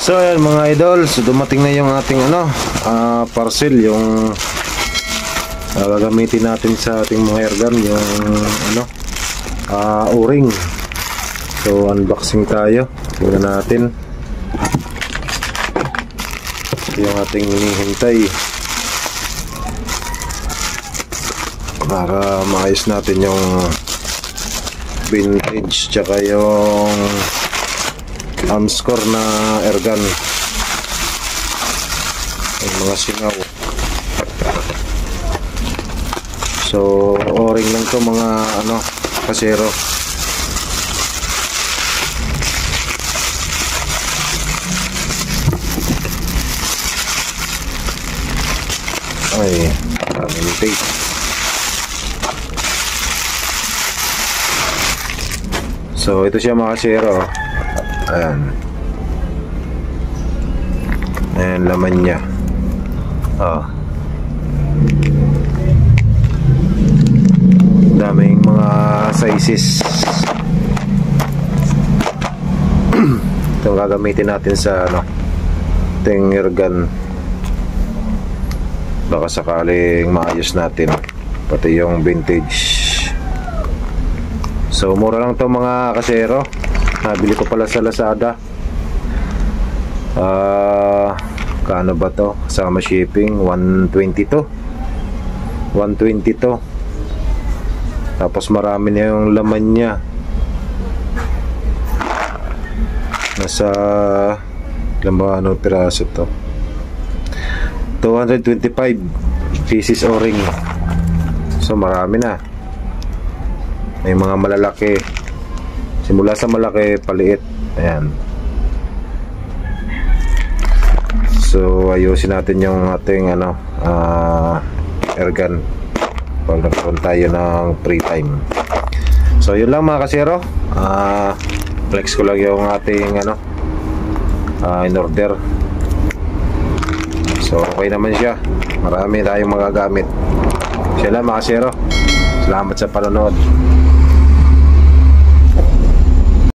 So ayan mga idol, so dumating na yung ating parcel, yung gagamitin natin sa ating mga airgun, yung o-ring. So unboxing tayo, tingnan natin. Ito yung ating hinihintay para maayos natin yung vintage tsaka yung Amscore na airgun, yung mga singaw. So o-ring lang to mga kasero. Ay, maraming tape. So ito siya mga kasero. Ayan. Ayan laman niya. Daming mga sizes. Ito gagamitin natin sa ting airgun. Baka sakaling maayos natin pati yung vintage. So mura lang to mga kasero. Nabili ko pala sa Lazada. Kano ba to? Kasama shipping 120 to. 120 to. Tapos marami na yung laman niya. Nasa ilan ba piraso to? 225 pieces o-ring. So marami na. May mga malalaki. Simula sa malaki, paliit. Ayan. So ayusin natin yung ating airgun pag nagkaroon tayo ng free time. So yun lang mga kasero. Flex ko lang yung ating in order. So okay naman siya. Marami tayong magagamit. Siya lang mga kasero. Salamat sa panonood.